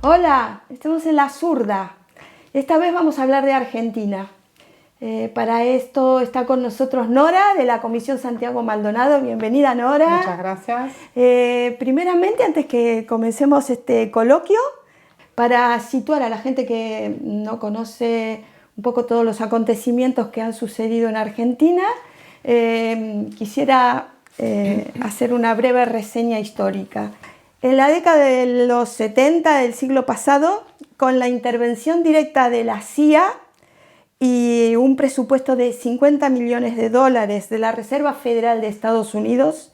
Hola, estamos en La Zurda. Esta vez vamos a hablar de Argentina. Para esto está con nosotros Nora, de la Comisión Santiago Maldonado. Bienvenida, Nora. Muchas gracias. Primeramente, antes que comencemos este coloquio, para situar a la gente que no conoce un poco todos los acontecimientos que han sucedido en Argentina, quisiera hacer una breve reseña histórica. En la década de los 70 del siglo pasado, con la intervención directa de la CIA y un presupuesto de $50 millones de la Reserva Federal de Estados Unidos,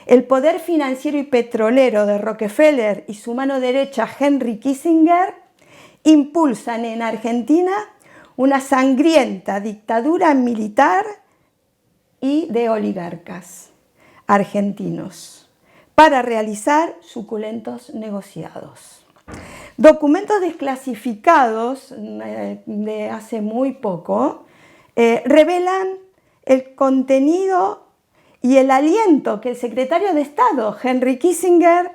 el poder financiero y petrolero de Rockefeller y su mano derecha Henry Kissinger impulsan en Argentina una sangrienta dictadura militar y de oligarcas argentinos para realizar suculentos negociados. Documentos desclasificados de hace muy poco revelan el contenido y el aliento que el secretario de Estado, Henry Kissinger,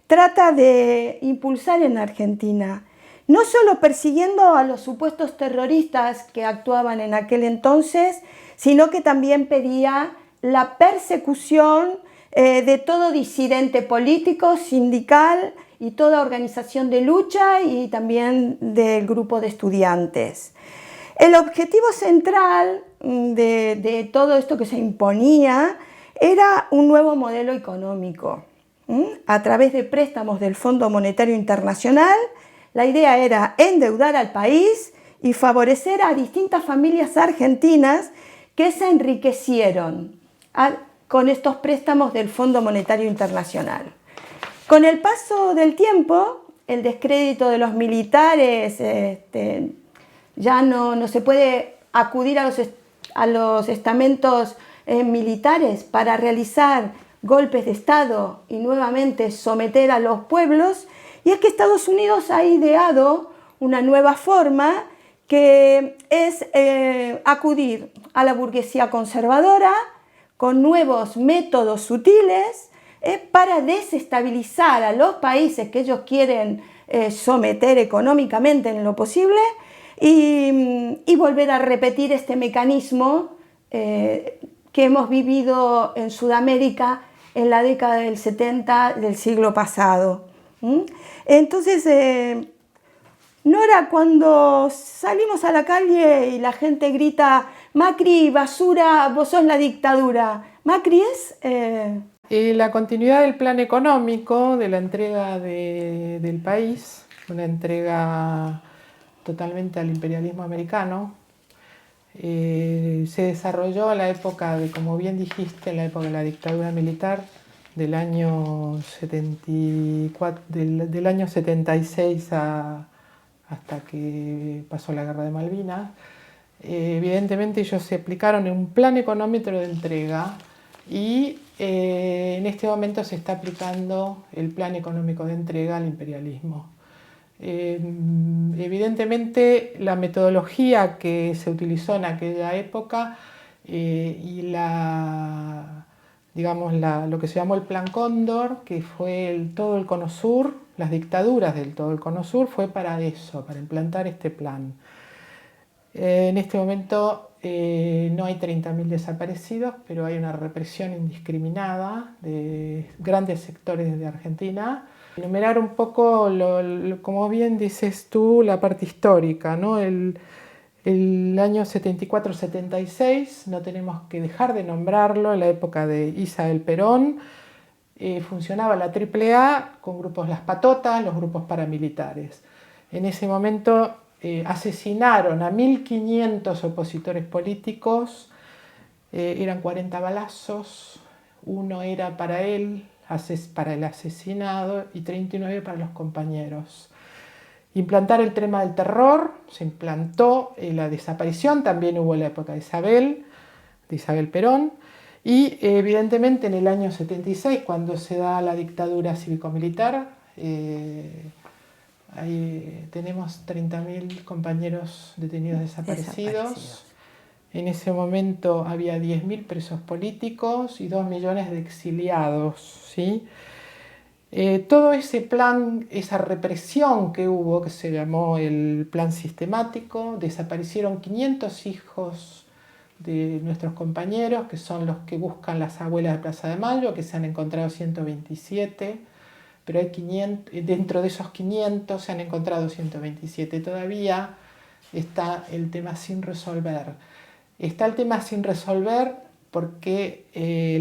trata de impulsar en Argentina, no solo persiguiendo a los supuestos terroristas que actuaban en aquel entonces, sino que también pedía la persecución de todo disidente político, sindical y toda organización de lucha y también del grupo de estudiantes. El objetivo central de todo esto que se imponía era un nuevo modelo económico. A través de préstamos del Fondo Monetario Internacional, la idea era endeudar al país y favorecer a distintas familias argentinas que se enriquecieron con estos préstamos del Fondo Monetario Internacional. Con el paso del tiempo, el descrédito de los militares, ya no se puede acudir a los estamentos militares para realizar golpes de Estado y nuevamente someter a los pueblos, y es que Estados Unidos ha ideado una nueva forma que es acudir a la burguesía conservadora con nuevos métodos sutiles para desestabilizar a los países que ellos quieren someter económicamente en lo posible y volver a repetir este mecanismo que hemos vivido en Sudamérica en la década del 70 del siglo pasado. Entonces, Nora, cuando salimos a la calle y la gente grita Macri, basura, vos sos la dictadura, ¿Macri es? La continuidad del plan económico, de la entrega del país, una entrega totalmente al imperialismo americano, se desarrolló en la época de, como bien dijiste, en la época de la dictadura militar del año 74, del año 76 hasta que pasó la Guerra de Malvinas. Evidentemente ellos se aplicaron en un plan económico de entrega y en este momento se está aplicando el plan económico de entrega al imperialismo. Evidentemente la metodología que se utilizó en aquella época y lo que se llamó el Plan Cóndor, que fue todo el Cono Sur, las dictaduras del todo el Cono Sur, fue para eso, para implantar este plan. En este momento no hay 30.000 desaparecidos, pero hay una represión indiscriminada de grandes sectores de Argentina. Enumerar un poco, como bien dices tú, la parte histórica, ¿no? El año 74-76, no tenemos que dejar de nombrarlo, en la época de Isabel Perón, funcionaba la AAA con grupos Las Patotas, los grupos paramilitares. En ese momento asesinaron a 1.500 opositores políticos, eran 40 balazos, uno era para el asesinado y 39 para los compañeros. Implantar el tema del terror, se implantó la desaparición, también hubo en la época de Isabel Perón, y evidentemente en el año 76, cuando se da la dictadura cívico-militar, ahí tenemos 30.000 compañeros detenidos desaparecidos. En ese momento había 10.000 presos políticos y 2 millones de exiliados, ¿sí? Todo ese plan, esa represión que hubo, que se llamó el plan sistemático, desaparecieron 500 hijos de nuestros compañeros, que son los que buscan las abuelas de Plaza de Mayo, que se han encontrado 127, pero hay 500, dentro de esos 500 se han encontrado 127. Todavía está el tema sin resolver. Está el tema sin resolver porque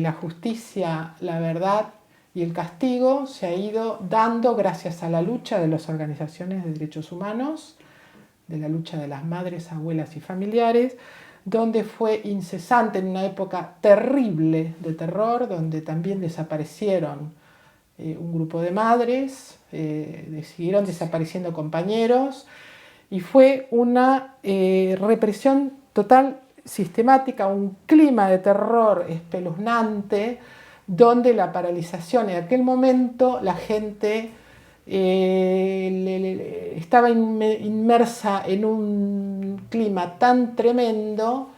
la justicia, la verdad y el castigo se ha ido dando gracias a la lucha de las organizaciones de derechos humanos, de la lucha de las madres, abuelas y familiares, donde fue incesante en una época terrible de terror, donde también desaparecieron un grupo de madres, siguieron desapareciendo compañeros, y fue una represión total, sistemática, un clima de terror espeluznante, donde la paralización en aquel momento la gente estaba inmersa en un clima tan tremendo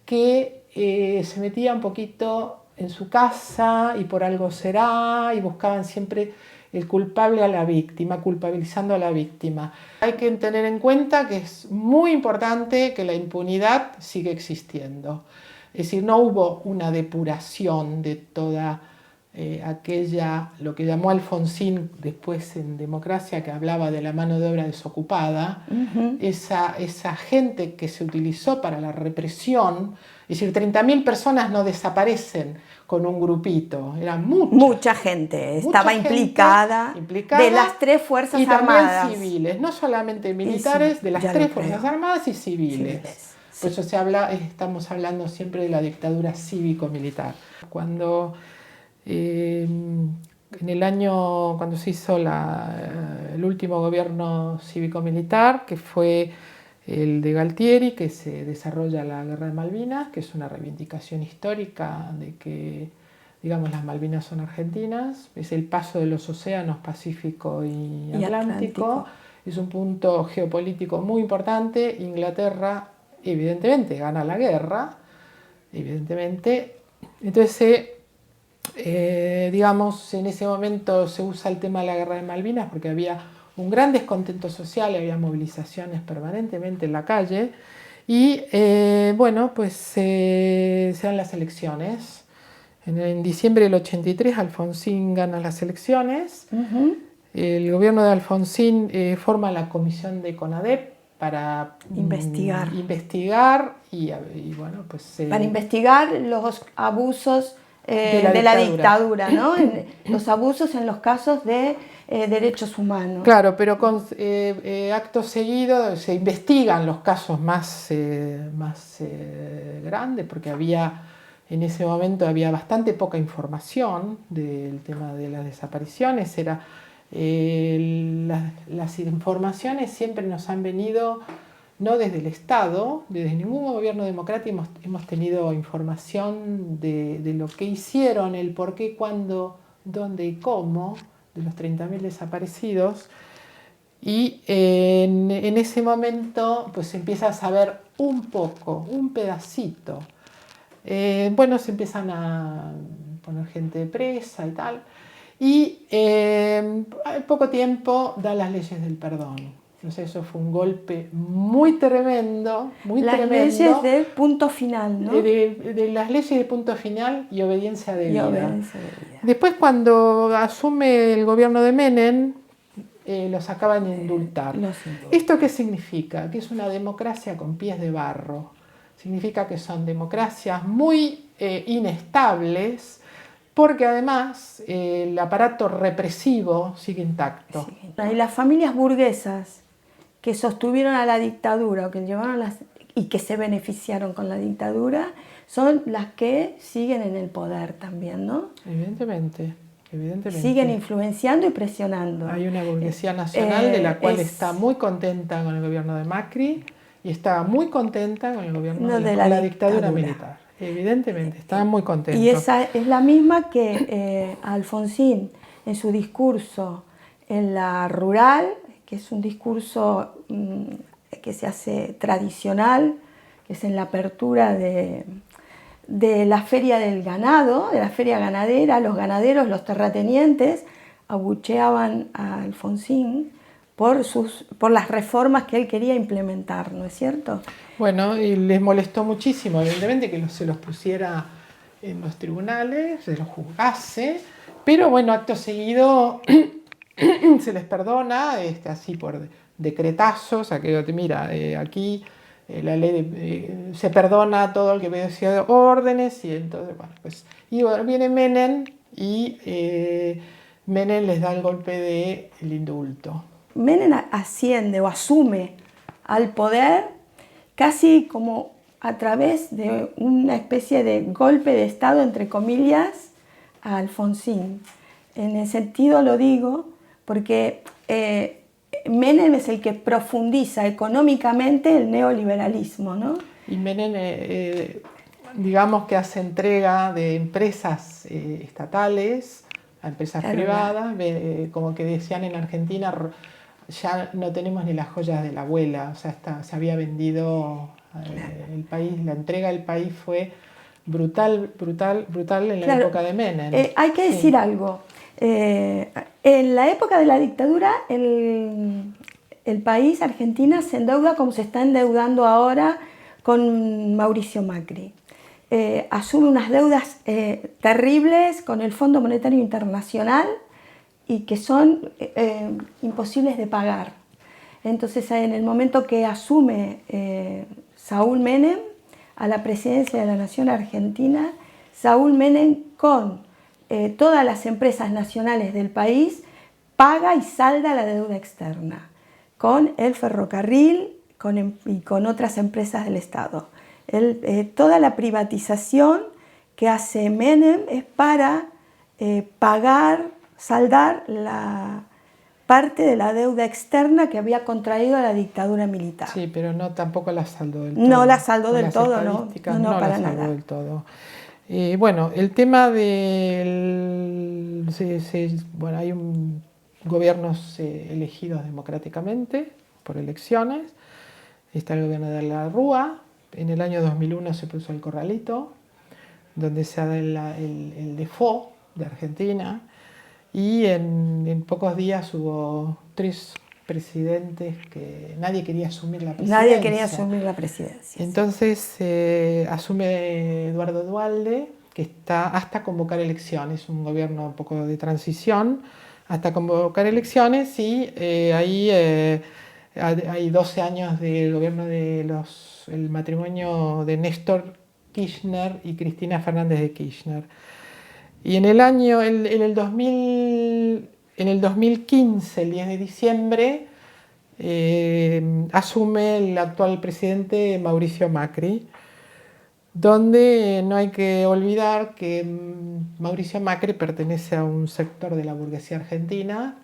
que se metía un poquito en su casa y por algo será, y buscaban siempre el culpable a la víctima, culpabilizando a la víctima. Hay que tener en cuenta que es muy importante que la impunidad sigue existiendo. Es decir, no hubo una depuración de toda aquella, lo que llamó Alfonsín después en Democracia, que hablaba de la mano de obra desocupada, esa gente que se utilizó para la represión. Es decir, 30.000 personas no desaparecen con un grupito, eran mucha gente estaba implicada de las tres Fuerzas Armadas. Y también civiles, no solamente militares, sí, de las tres Fuerzas Armadas y civiles. Sí. Por eso estamos hablando siempre de la dictadura cívico-militar. Cuando cuando se hizo el último gobierno cívico-militar, que fue el de Galtieri, que se desarrolla la Guerra de Malvinas, que es una reivindicación histórica de que, digamos, las Malvinas son argentinas, es el paso de los océanos Pacífico y Atlántico, es un punto geopolítico muy importante. Inglaterra, evidentemente, gana la guerra, evidentemente, entonces digamos, en ese momento se usa el tema de la Guerra de Malvinas porque había un gran descontento social, había movilizaciones permanentemente en la calle y bueno, pues se dan las elecciones. En diciembre del 83 Alfonsín gana las elecciones. El gobierno de Alfonsín forma la comisión de CONADEP para investigar y bueno, pues para investigar los abusos de la dictadura, ¿no? Los abusos en los casos de derechos humanos. Claro, pero con acto seguido se investigan los casos más grandes, porque en ese momento había bastante poca información del tema de las desapariciones. Las informaciones siempre nos han venido no desde el Estado, desde ningún gobierno democrático hemos tenido información de lo que hicieron, el por qué, cuándo, dónde y cómo de los 30.000 desaparecidos. Y en ese momento pues se empieza a saber un poco, un pedacito. Bueno, se empiezan a poner gente presa y tal. Y al poco tiempo dan las leyes del perdón. Entonces eso fue un golpe muy tremendo, muy tremendo. Las leyes del punto final, ¿no? De las leyes de punto final y obediencia de vida. Después, cuando asume el gobierno de Menem, los acaban de indultar. ¿Esto qué significa? Que es una democracia con pies de barro. Significa que son democracias muy inestables, porque además el aparato represivo sigue intacto. Y las familias burguesas que sostuvieron a la dictadura o que llevaron y que se beneficiaron con la dictadura son las que siguen en el poder también, ¿no? Evidentemente. Siguen influenciando y presionando. Hay una burguesía nacional de la cual está muy contenta con el gobierno de Macri y está muy contenta con el gobierno de la dictadura militar. Evidentemente, estaban muy contentos. Y esa es la misma que Alfonsín en su discurso en la rural, que es un discurso que se hace tradicional, que es en la apertura de la feria del ganado, de la feria ganadera, los ganaderos, los terratenientes, abucheaban a Alfonsín por las reformas que él quería implementar, ¿no es cierto? Bueno, y les molestó muchísimo, evidentemente, que se los pusiera en los tribunales, se los juzgase, pero bueno, acto seguido se les perdona, así por decretazos, o sea, que mira, aquí la ley se perdona todo el que obedecía órdenes, y entonces, bueno, pues, y bueno, viene Menem y Menem les da el golpe del indulto. Menem asciende o asume al poder casi como a través de una especie de golpe de Estado, entre comillas, a Alfonsín. En el sentido lo digo porque Menem es el que profundiza económicamente el neoliberalismo, ¿no? Y Menem, digamos que hace entrega de empresas estatales a empresas privadas, como que decían en Argentina, ya no tenemos ni las joyas de la abuela, o sea, se había vendido el país, la entrega del país fue brutal en la época de Menem. Hay que decir algo. En la época de la dictadura, el país, Argentina, se endeuda como se está endeudando ahora con Mauricio Macri. Asume unas deudas terribles con el Fondo Monetario Internacional y que son imposibles de pagar. Entonces, en el momento que asume Saúl Menem a la presidencia de la Nación Argentina, Saúl Menem con todas las empresas nacionales del país paga y salda la deuda externa con el ferrocarril y con otras empresas del Estado. Toda la privatización que hace Menem es para saldar la parte de la deuda externa que había contraído la dictadura militar. Sí, pero no, tampoco la saldó del todo. No la saldó del todo, no para nada. Del todo. Bueno, el tema del... bueno, hay gobiernos elegidos democráticamente por elecciones. Está el gobierno de la Rúa. En el año 2001 se puso el corralito, donde se da el default de Argentina. Y en pocos días hubo 3 presidentes que nadie quería asumir la presidencia. Nadie quería asumir la presidencia. Entonces asume Eduardo Duhalde, que está hasta convocar elecciones, un gobierno un poco de transición, hasta convocar elecciones, y ahí hay 12 años del gobierno el matrimonio de Néstor Kirchner y Cristina Fernández de Kirchner. Y en el 2015, el 10 de diciembre, asume el actual presidente Mauricio Macri, donde no hay que olvidar que Mauricio Macri pertenece a un sector de la burguesía argentina,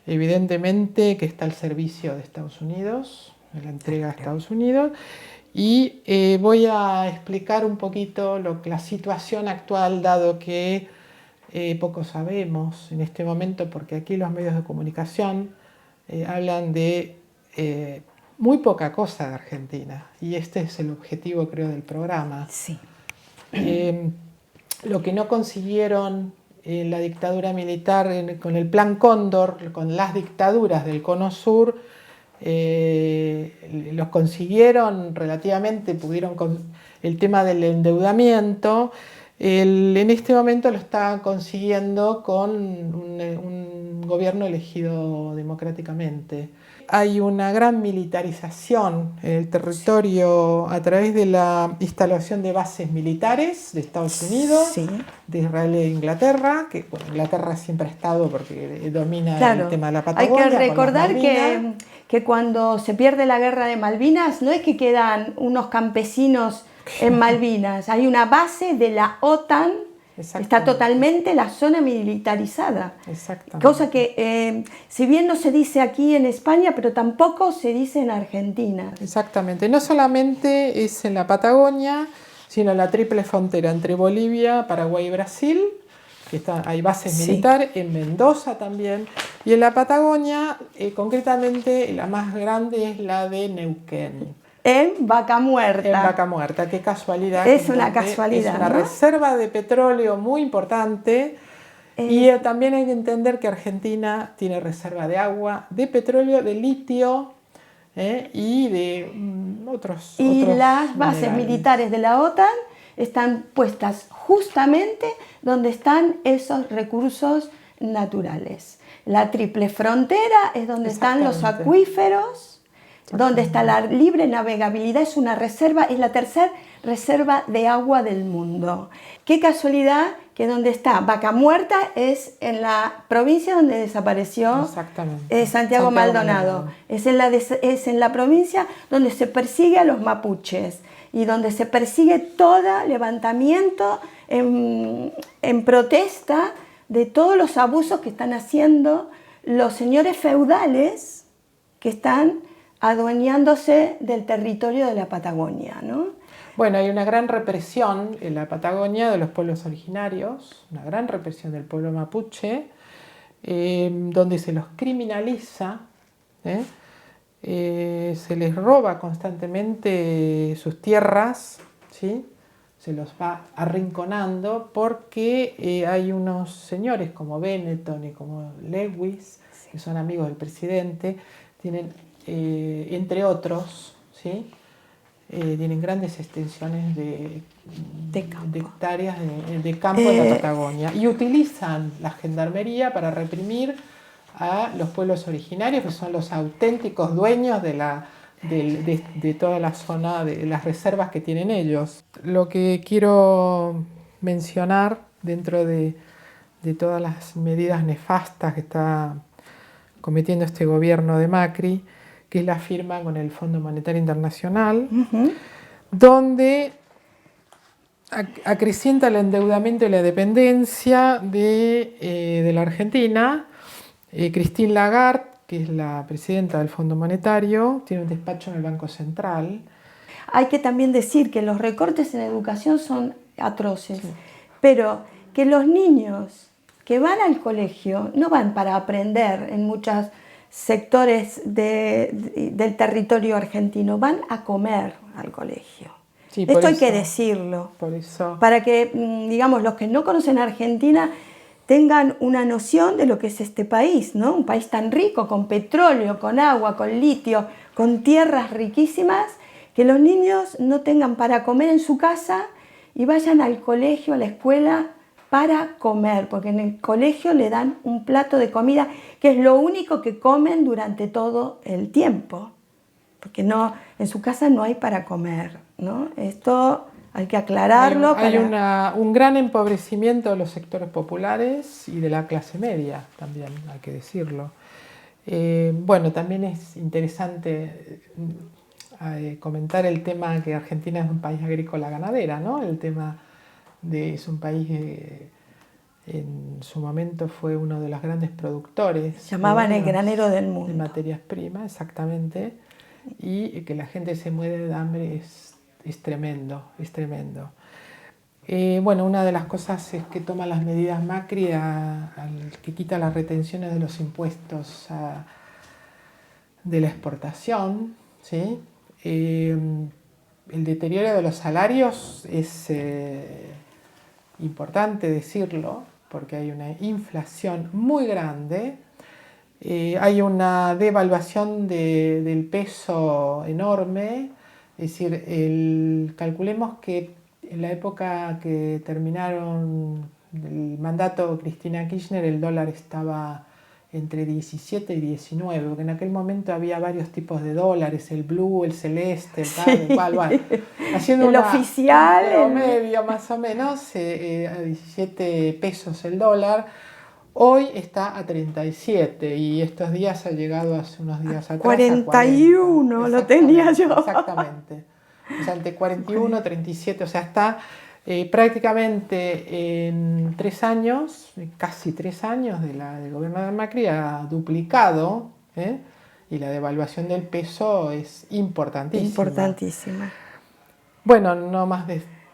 evidentemente que está al servicio de Estados Unidos, de la entrega a Estados Unidos, y voy a explicar un poquito la situación actual, dado que poco sabemos en este momento, porque aquí los medios de comunicación hablan de muy poca cosa de Argentina, y este es el objetivo, creo, del programa. Sí. Lo que no consiguieron la dictadura militar con el Plan Cóndor, con las dictaduras del Cono Sur, los consiguieron relativamente, pudieron con el tema del endeudamiento. En este momento lo está consiguiendo con un gobierno elegido democráticamente. Hay una gran militarización en el territorio a través de la instalación de bases militares de Estados Unidos, sí, de Israel e Inglaterra, que bueno, Inglaterra siempre ha estado porque domina el tema de la Patagonia. Hay que recordar que cuando se pierde la guerra de Malvinas, no es que quedan unos campesinos en Malvinas, hay una base de la OTAN. Está totalmente la zona militarizada. Cosa que, si bien no se dice aquí en España, pero tampoco se dice en Argentina. Exactamente. No solamente es en la Patagonia, sino en la triple frontera entre Bolivia, Paraguay y Brasil, que hay bases militares, en Mendoza también. Y en la Patagonia, concretamente, la más grande es la de Neuquén. En Vaca Muerta. En Vaca Muerta, qué casualidad. Es una casualidad. Es una reserva de petróleo muy importante. Y también hay que entender que Argentina tiene reserva de agua, de petróleo, de litio y de otros las bases minerales militares de la OTAN están puestas justamente donde están esos recursos naturales. La triple frontera es donde están los acuíferos, donde está la libre navegabilidad, es una reserva, es la tercera reserva de agua del mundo. Qué casualidad que donde está Vaca Muerta es en la provincia donde desapareció Santiago Maldonado. Es en la provincia donde se persigue a los mapuches y donde se persigue todo levantamiento en protesta de todos los abusos que están haciendo los señores feudales que están adueñándose del territorio de la Patagonia, ¿no? Bueno, hay una gran represión en la Patagonia de los pueblos originarios, una gran represión del pueblo mapuche, donde se los criminaliza, se les roba constantemente sus tierras, ¿sí? Se los va arrinconando porque hay unos señores como Benetton y como Lewis, que son amigos del presidente, tienen, entre otros, ¿sí? Tienen grandes extensiones de hectáreas de campo en la Patagonia y utilizan la gendarmería para reprimir a los pueblos originarios, que son los auténticos dueños de toda la zona, de las reservas que tienen ellos. Lo que quiero mencionar dentro de todas las medidas nefastas que está cometiendo este gobierno de Macri, que es la firma con el Fondo Monetario Internacional, donde acrecienta el endeudamiento y la dependencia de la Argentina. Christine Lagarde, que es la presidenta del Fondo Monetario, tiene un despacho en el Banco Central. Hay que también decir que los recortes en educación son atroces, pero que los niños que van al colegio no van para aprender en muchos sectores del territorio argentino, van a comer al colegio. Sí, esto hay que decirlo, por eso. Para que, digamos, los que no conocen Argentina tengan una noción de lo que es este país, ¿no? Un país tan rico, con petróleo, con agua, con litio, con tierras riquísimas, que los niños no tengan para comer en su casa y vayan al colegio, a la escuela, para comer, porque en el colegio le dan un plato de comida que es lo único que comen durante todo el tiempo, porque no, en su casa no hay para comer, ¿no? Esto hay que aclararlo. Hay un gran empobrecimiento de los sectores populares y de la clase media también, hay que decirlo. Bueno, también es interesante comentar el tema que Argentina es un país agrícola ganadera, ¿no? El tema es un país que en su momento fue uno de los grandes productores. Llamaban el granero del mundo. De materias primas, exactamente. Y que la gente se muere de hambre es tremendo, es tremendo. Bueno, una de las cosas es que toma las medidas Macri, que quita las retenciones de los impuestos de la exportación, ¿sí? El deterioro de los salarios es importante decirlo, porque hay una inflación muy grande, hay una devaluación del peso enorme, es decir, calculemos que en la época que terminaron el mandato Cristina Kirchner el dólar estaba entre 17 y 19, porque en aquel momento había varios tipos de dólares, el blue, el celeste, el tal, el cual, bueno, haciendo el oficial, un promedio más o menos, a 17 pesos el dólar. Hoy está a 37 y estos días ha llegado hace unos días atrás 41, a 40. Lo tenía yo. Exactamente. O sea, entre 41 y 37, o sea, está prácticamente en 3 años, casi 3 años del gobierno de Macri ha duplicado, y la devaluación del peso es importantísima. Importantísima. Bueno, no más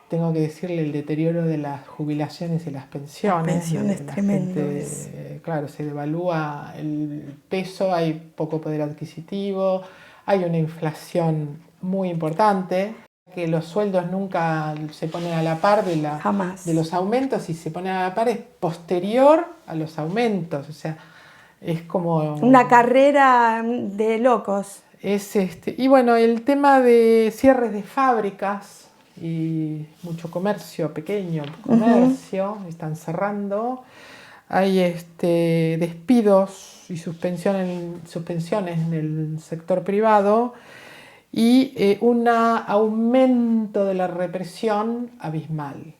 tengo que decirle el deterioro de las jubilaciones y las pensiones. Las pensiones tremendas. Claro, se devalúa el peso, hay poco poder adquisitivo, hay una inflación muy importante. que los sueldos nunca se ponen a la par Jamás. de los aumentos, y se ponen a la par es posterior a los aumentos, o sea, es como... Una carrera de locos. Y bueno, el tema de cierres de fábricas y mucho comercio, pequeño comercio, están cerrando. Hay despidos y suspensiones en el sector privado y un aumento de la represión abismal.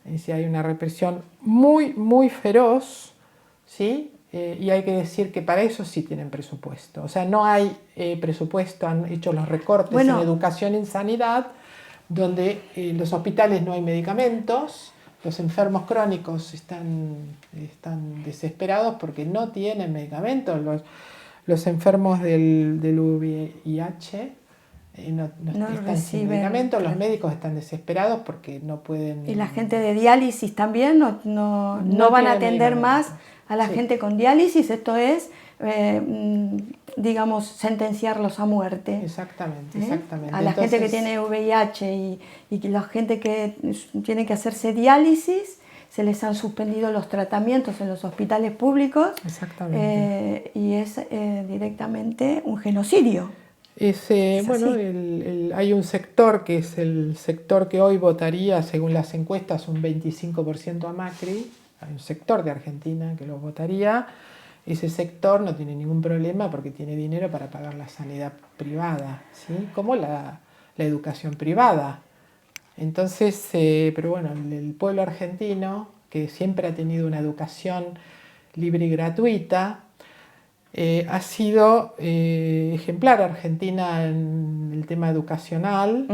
Es decir, hay una represión muy, muy feroz, ¿sí? Y hay que decir que para eso sí tienen presupuesto. O sea, no hay presupuesto, han hecho los recortes en educación y en sanidad, donde en los hospitales no hay medicamentos, los enfermos crónicos están desesperados porque no tienen medicamentos, los enfermos del VIH no están sin medicamentos, los médicos están desesperados porque no pueden... Y la gente de diálisis también no van a atender más a la gente con diálisis, esto es, digamos, sentenciarlos a muerte. Exactamente. A la gente que tiene VIH y la gente que tiene que hacerse diálisis, se les han suspendido los tratamientos en los hospitales públicos. Exactamente. Y es directamente un genocidio. Bueno, hay un sector que es el sector que hoy votaría, según las encuestas, un 25% a Macri. Hay un sector de Argentina que lo votaría. Ese sector no tiene ningún problema porque tiene dinero para pagar la sanidad privada, ¿sí? Como la educación privada. Entonces, pero bueno, el pueblo argentino, que siempre ha tenido una educación libre y gratuita, ha sido ejemplar Argentina en el tema educacional.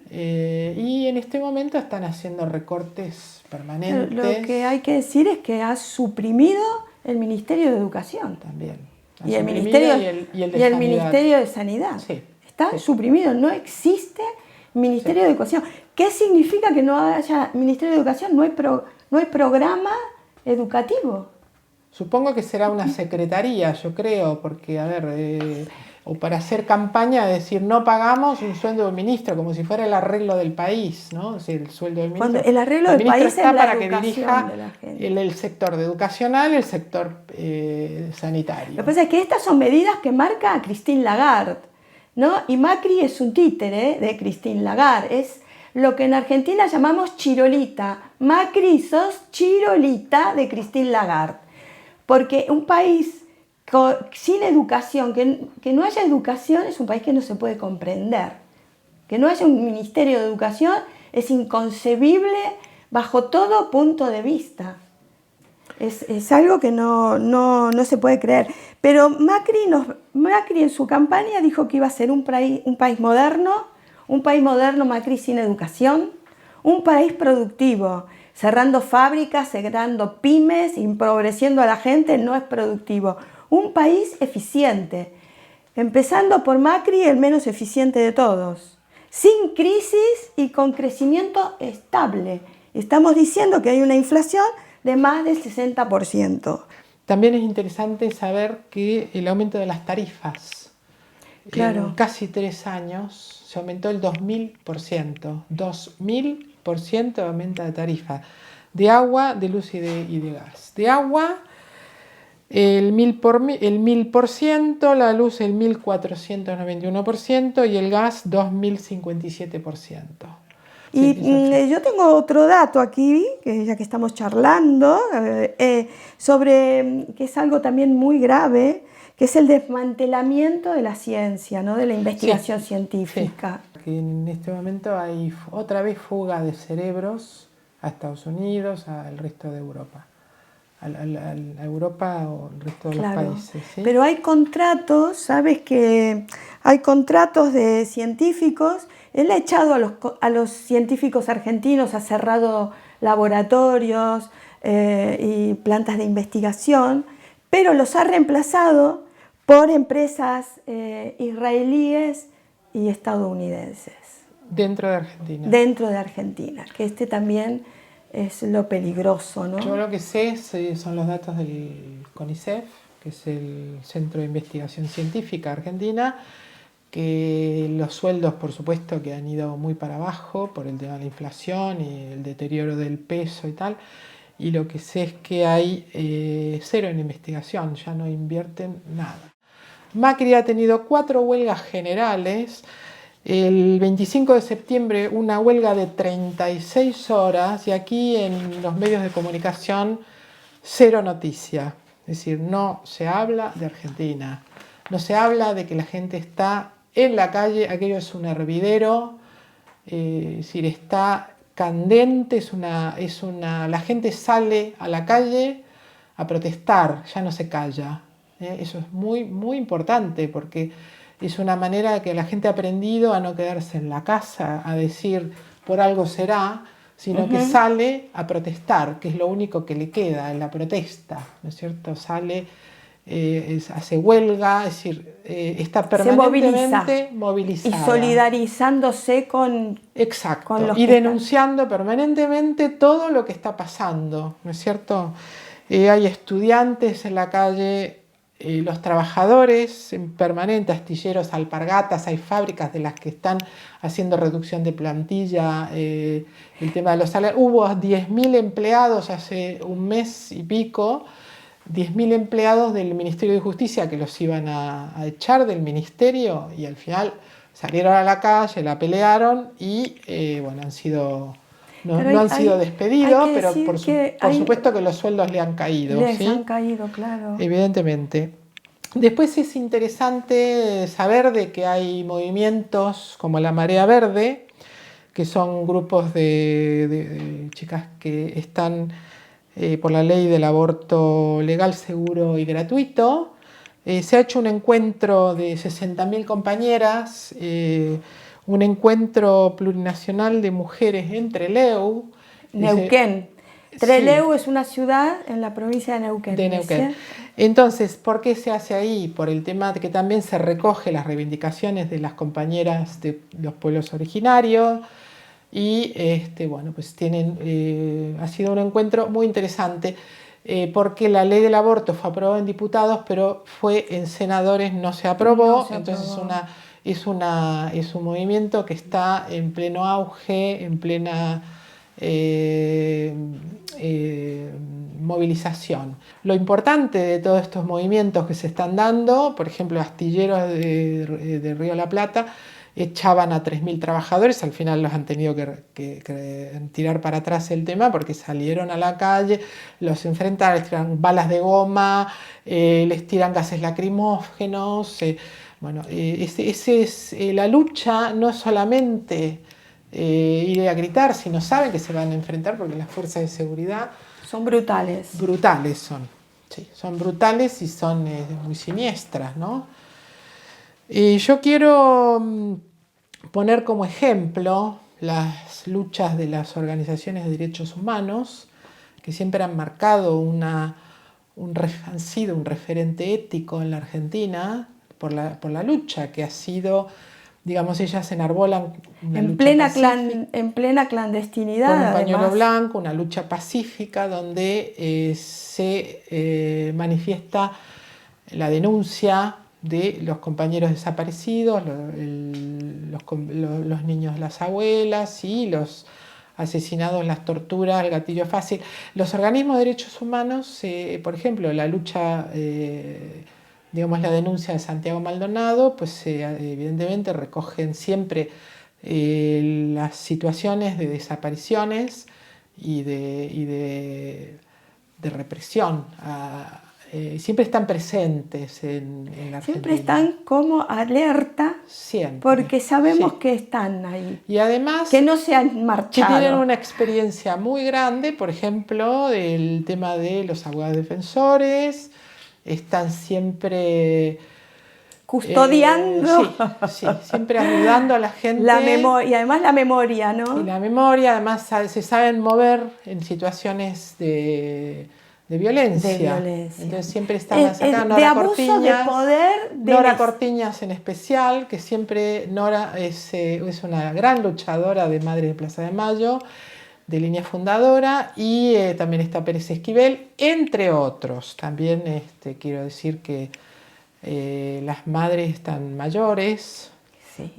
Y en este momento están haciendo recortes permanentes. Lo que hay que decir es que ha suprimido el Ministerio de Educación. También. Y el Ministerio de Sanidad. Sí, está suprimido, no existe Ministerio de Educación. ¿Qué significa que no haya Ministerio de Educación? No hay programa educativo. Supongo que será una secretaría, yo creo, porque, a ver, o para hacer campaña, decir, no pagamos un sueldo del ministro, como si fuera el arreglo del país, ¿no? O sea, el sueldo del ministro. Cuando el arreglo del país está es la para educación que dirija de la gente. el sector educacional y el sector sanitario. Lo que pasa es que estas son medidas que marca Christine Lagarde, ¿no? Y Macri es un títere de Christine Lagarde, es lo que en Argentina llamamos chirolita. Macri, sos chirolita de Christine Lagarde. Porque un país sin educación, que no haya educación, es un país que no se puede comprender. Que no haya un ministerio de educación es inconcebible bajo todo punto de vista. Es algo que no se puede creer. Pero Macri en su campaña dijo que iba a ser un país moderno, Macri sin educación, un país productivo. Cerrando fábricas, cerrando pymes, empobreciendo a la gente, no es productivo. Un país eficiente, empezando por Macri, el menos eficiente de todos. Sin crisis y con crecimiento estable. Estamos diciendo que hay una inflación de más del 60%. También es interesante saber que el aumento de las tarifas, en casi 3 años, se aumentó el 2000%. 2000% aumenta la tarifa de agua, de luz y de gas. De agua, el 1000%, la luz el 1491% y el gas 2057%. Y yo tengo otro dato aquí, que ya que estamos charlando, sobre que es algo también muy grave, que es el desmantelamiento de la ciencia, ¿no? De la investigación científica. Que en este momento hay otra vez fuga de cerebros a Estados Unidos, al resto de Europa. A Europa o al resto de los países. ¿Sí? Pero hay contratos, ¿sabes? Que hay contratos de científicos. Él ha echado a los científicos argentinos, ha cerrado laboratorios y plantas de investigación, pero los ha reemplazado por empresas israelíes y estadounidenses. Dentro de Argentina. Dentro de Argentina, que también es lo peligroso, ¿no? Yo lo que sé son los datos del CONICET, que es el Centro de Investigación Científica Argentina, que los sueldos, por supuesto, que han ido muy para abajo por el tema de la inflación y el deterioro del peso y tal. Y lo que sé es que hay cero en investigación, ya no invierten nada. Macri ha tenido 4 huelgas generales. El 25 de septiembre una huelga de 36 horas y aquí en los medios de comunicación cero noticia. Es decir, no se habla de Argentina, no se habla de que la gente está en la calle, aquello es un hervidero, es decir, está candente, la gente sale a la calle a protestar, ya no se calla. Eso es muy, muy importante porque es una manera que la gente ha aprendido a no quedarse en la casa, a decir por algo será, sino que sale a protestar, que es lo único que le queda en la protesta, ¿no es cierto? Sale, hace huelga, es decir, está permanentemente movilizada. Y solidarizándose con, exacto, con los y que denunciando permanentemente todo lo que está pasando, ¿no es cierto? Hay estudiantes en la calle, los trabajadores en permanente, astilleros, alpargatas, hay fábricas de las que están haciendo reducción de plantilla, el tema de los salarios. Hubo 10.000 empleados hace un mes y pico, 10.000 empleados del Ministerio de Justicia que los iban a echar del ministerio y al final salieron a la calle, la pelearon y bueno, han sido... No han sido despedidos, pero por supuesto que los sueldos le han caído. Les ¿sí? han caído, claro. Evidentemente. Después es interesante saber de que hay movimientos como la Marea Verde, que son grupos de chicas que están por la ley del aborto legal, seguro y gratuito. Se ha hecho un encuentro de 60.000 compañeras, un encuentro plurinacional de mujeres en Trelew. Neuquén. Trelew es una ciudad en la provincia de Neuquén. De Neuquén. Entonces, ¿por qué se hace ahí? Por el tema de que también se recoge las reivindicaciones de las compañeras de los pueblos originarios y bueno, pues ha sido un encuentro muy interesante porque la ley del aborto fue aprobada en diputados, pero en senadores no se aprobó. Entonces es un movimiento que está en pleno auge, en plena movilización. Lo importante de todos estos movimientos que se están dando, por ejemplo, astilleros de Río de la Plata, echaban a 3.000 trabajadores, al final los han tenido que tirar para atrás el tema porque salieron a la calle, los enfrentaron, les tiran balas de goma, les tiran gases lacrimógenos. Bueno, la lucha no es solamente ir a gritar, sino saben que se van a enfrentar porque las fuerzas de seguridad son brutales. Brutales son, sí, son brutales y son muy siniestras, ¿no? Yo quiero poner como ejemplo las luchas de las organizaciones de derechos humanos, que siempre han marcado han sido un referente ético en la Argentina por la lucha que ha sido, digamos, ellas enarbolan una en plena clandestinidad. Con un pañuelo además. blanco, una lucha pacífica donde se manifiesta la denuncia de los compañeros desaparecidos, los niños, las abuelas y los asesinados, las torturas, el gatillo fácil. Los organismos de derechos humanos, por ejemplo, la lucha, digamos la denuncia de Santiago Maldonado, pues evidentemente recogen siempre las situaciones de desapariciones y de represión. Siempre están presentes en la Argentina. Siempre están como alerta, siempre, porque sabemos que están ahí. Y además que no se han marchado. Que tienen una experiencia muy grande, por ejemplo, del tema de los abogados defensores, están siempre custodiando. Sí, siempre ayudando a la gente. Y además la memoria, ¿no? Y la memoria, además se saben mover en situaciones de violencia. Entonces siempre están sacando de Nora abuso Cortiñas, de poder. Nora Cortiñas en especial, que siempre Nora es una gran luchadora de Madre de Plaza de Mayo, de línea fundadora, y también está Pérez Esquivel, entre otros. También quiero decir que las madres están mayores, Sí.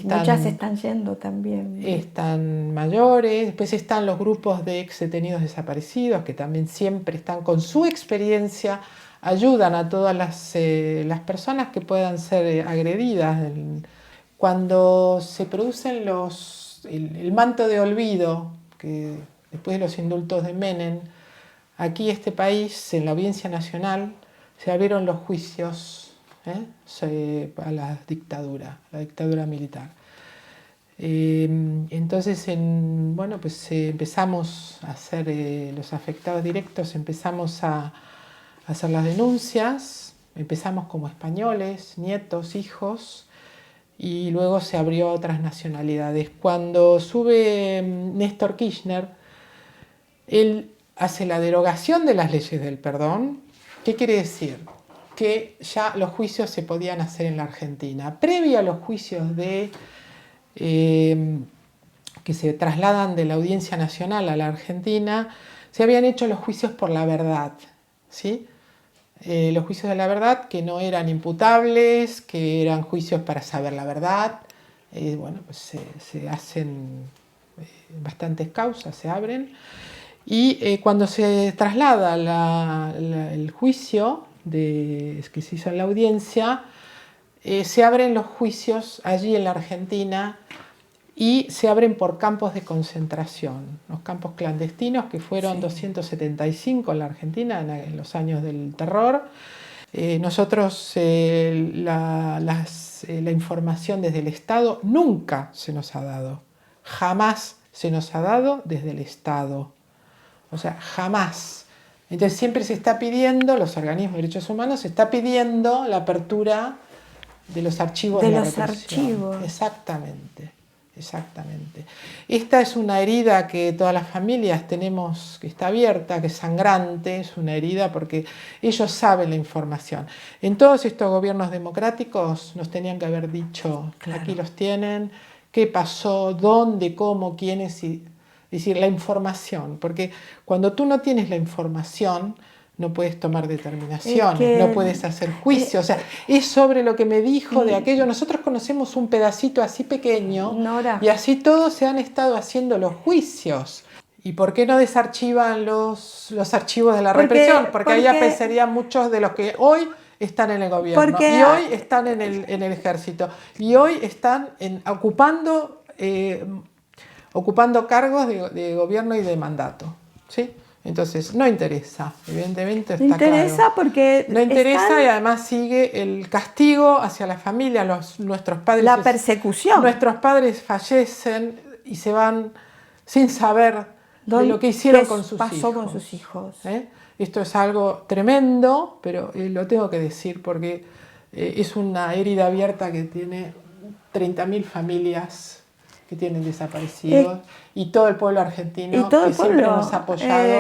Muchas están yendo también. Están mayores, después están los grupos de ex detenidos desaparecidos, que también siempre están con su experiencia, ayudan a todas las personas que puedan ser agredidas. Cuando se producen el manto de olvido, que después de los indultos de Menem, aquí este país, en la Audiencia Nacional, se abrieron los juicios a la dictadura militar. Entonces, empezamos a hacer, los afectados directos, empezamos a hacer las denuncias, empezamos como españoles, nietos, hijos, y luego se abrió a otras nacionalidades. Cuando sube Néstor Kirchner, él hace la derogación de las leyes del perdón. ¿Qué quiere decir? Que ya los juicios se podían hacer en la Argentina. Previo a los juicios que se trasladan de la Audiencia Nacional a la Argentina, se habían hecho los juicios por la verdad, ¿sí? Los juicios de la verdad que no eran imputables, que eran juicios para saber la verdad. Se hacen bastantes causas, se abren. Y cuando se traslada el juicio que se hizo en la audiencia, se abren los juicios allí en la Argentina y se abren por campos de concentración, los campos clandestinos, que fueron 275 en la Argentina en los años del terror. Nosotros la información desde el Estado nunca se nos ha dado, jamás se nos ha dado desde el Estado, o sea, jamás. Entonces siempre se está pidiendo, los organismos de derechos humanos, se está pidiendo la apertura de los archivos de la represión. Archivos. Exactamente. Esta es una herida que todas las familias tenemos, que está abierta, que es sangrante, es una herida porque ellos saben la información. En todos estos gobiernos democráticos nos tenían que haber dicho, claro, aquí los tienen, qué pasó, dónde, cómo, quiénes, es decir, la información, porque cuando tú no tienes la información, no puedes tomar determinaciones, no puedes hacer juicio, o sea, es sobre lo que me dijo de aquello. Nosotros conocemos un pedacito así pequeño, Nora, y así todos se han estado haciendo los juicios. ¿Y por qué no desarchivan los archivos de la represión? Porque ahí aparecerían muchos de los que hoy están en el gobierno, y hoy están en el ejército, y hoy están ocupando cargos de gobierno y de mandato, ¿sí? Entonces, no interesa, evidentemente está claro. No interesa porque... No interesa y además sigue el castigo hacia la familia, nuestros padres... La persecución. Nuestros padres fallecen y se van sin saber de lo que hicieron con sus hijos. Pasó con sus hijos. Esto es algo tremendo, pero lo tengo que decir porque es una herida abierta que tiene 30.000 familias que tienen desaparecidos y todo el pueblo argentino que siempre nos ha apoyado,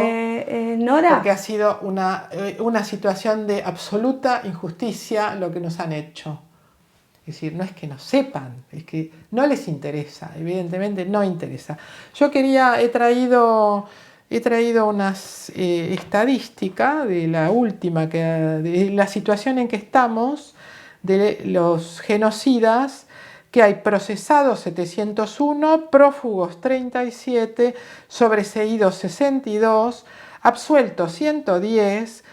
Nora, porque ha sido una situación de absoluta injusticia lo que nos han hecho. Es decir, no es que no sepan, es que no les interesa, evidentemente no interesa. Yo he traído unas estadísticas de la última, de la situación en que estamos, de los genocidas, que hay procesados 701, prófugos 37, sobreseídos 62, absueltos 110,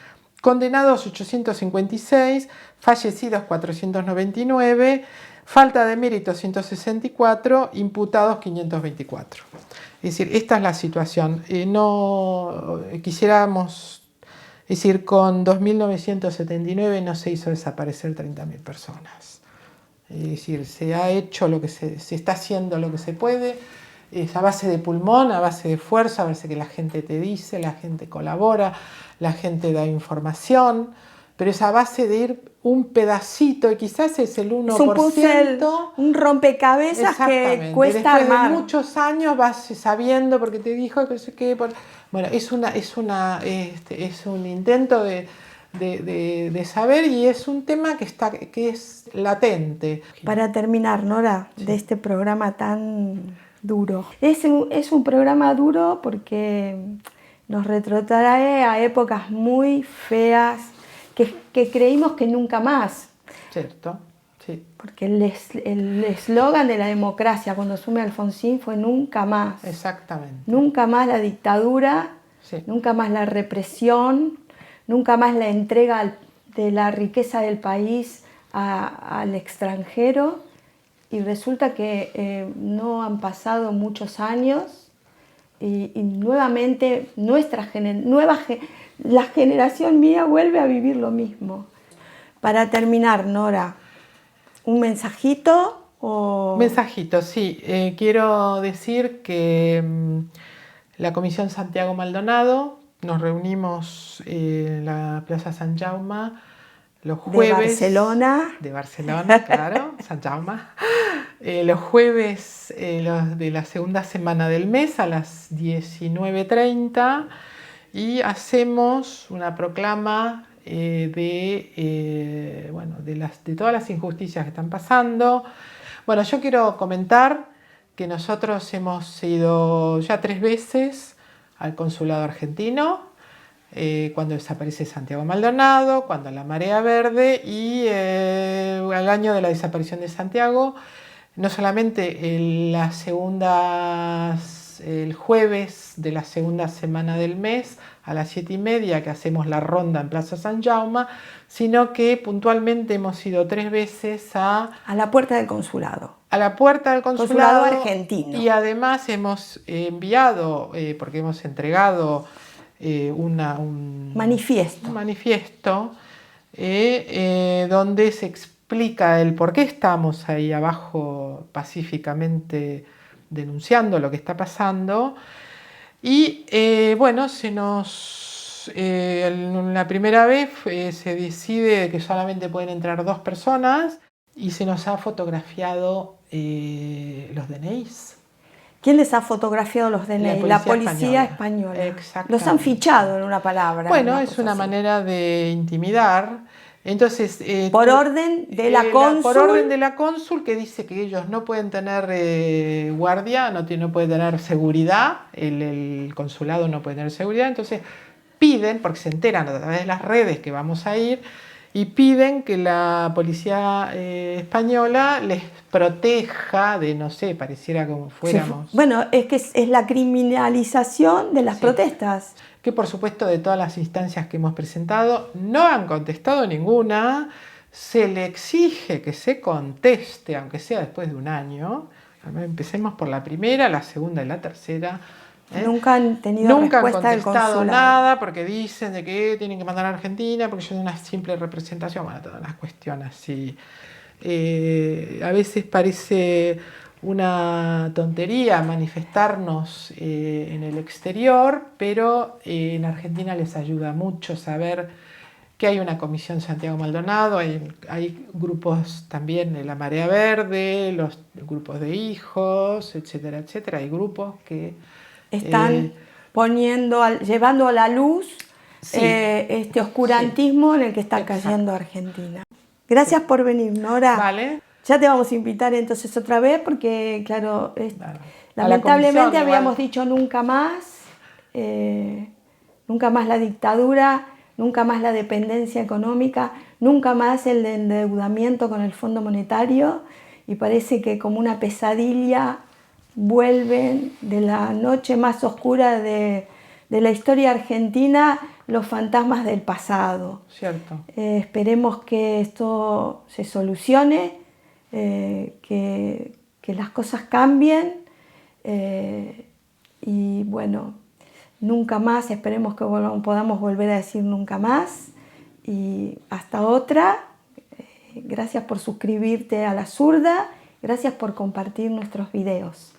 condenados 856, fallecidos 499, falta de mérito 164, imputados 524. Es decir, esta es la situación. No quisiéramos decir, con 2.979 no se hizo desaparecer 30.000 personas. Es decir, se ha hecho lo que se está haciendo lo que se puede, es a base de pulmón, a base de fuerza, a base que la gente te dice, la gente colabora, la gente da información, pero es a base de ir un pedacito, y quizás es el 1%. Es un puzzle, un rompecabezas que cuesta armar. Después de muchos años vas sabiendo, porque te dijo que no sé qué. Bueno, es un intento de saber, y es un tema que es latente. Para terminar, Nora, de este programa tan duro. Es un programa duro porque nos retrotrae a épocas muy feas que creímos que nunca más. Cierto. Sí. Porque el eslogan de la democracia cuando asume Alfonsín fue nunca más. Exactamente. Nunca más la dictadura, Sí. nunca más la represión, nunca más la entrega de la riqueza del país al extranjero. Y resulta que no han pasado muchos años y nuevamente la generación mía vuelve a vivir lo mismo. Para terminar, Nora, ¿un mensajito? Mensajito, sí. Quiero decir que la Comisión Santiago Maldonado nos reunimos en la Plaza San Jaume los jueves. De Barcelona. De Barcelona, claro, San Jaume. Los jueves de la segunda semana del mes a las 19:30 y hacemos una proclama de todas las injusticias que están pasando. Bueno, yo quiero comentar que nosotros hemos ido ya 3 veces al consulado argentino, cuando desaparece Santiago Maldonado, cuando la Marea Verde y al año de la desaparición de Santiago, no solamente el jueves de la segunda semana del mes a las 7:30 que hacemos la ronda en Plaza San Jaume, sino que puntualmente hemos ido 3 veces a la puerta del consulado. A la puerta del consulado argentino. Y además hemos enviado, porque hemos entregado un manifiesto donde se explica el por qué estamos ahí abajo pacíficamente denunciando lo que está pasando. Y bueno, la primera vez se decide que solamente pueden entrar 2 personas y se nos ha fotografiado los DNIs. ¿Quién les ha fotografiado los DNI? La policía española. Exactamente. Los han fichado, en una palabra. Bueno, es una manera de intimidar. Entonces, por orden de la cónsul. Por orden de la cónsul, que dice que ellos no pueden tener guardia, no puede tener seguridad, el consulado no puede tener seguridad. Entonces piden, porque se enteran a través de las redes que vamos a ir, y piden que la policía española les proteja de, no sé, pareciera como fuéramos... Sí, bueno, es que es la criminalización de las protestas. Que por supuesto de todas las instancias que hemos presentado no han contestado ninguna. Se le exige que se conteste, aunque sea después de un año. Empecemos por la primera, la segunda y la tercera. Nunca han tenido respuesta del consulado. Nunca han contestado nada porque dicen de que tienen que mandar a Argentina porque yo soy una simple representación. Bueno, todas las cuestiones así. A veces parece una tontería manifestarnos en el exterior, pero en Argentina les ayuda mucho saber que hay una Comisión Santiago Maldonado, hay grupos también de la Marea Verde, los grupos de hijos, etcétera, etcétera. Hay grupos que están llevando a la luz este oscurantismo en el que está cayendo Argentina. Gracias por venir, Nora. Vale. Ya te vamos a invitar entonces otra vez porque, claro, lamentablemente habíamos dicho nunca más la dictadura, nunca más la dependencia económica, nunca más el endeudamiento con el Fondo Monetario, y parece que como una pesadilla vuelven de la noche más oscura de la historia argentina los fantasmas del pasado. Cierto. Esperemos que esto se solucione, que las cosas cambien y bueno, nunca más, esperemos que podamos volver a decir nunca más, y hasta otra. Gracias por suscribirte a La Zurda, gracias por compartir nuestros videos.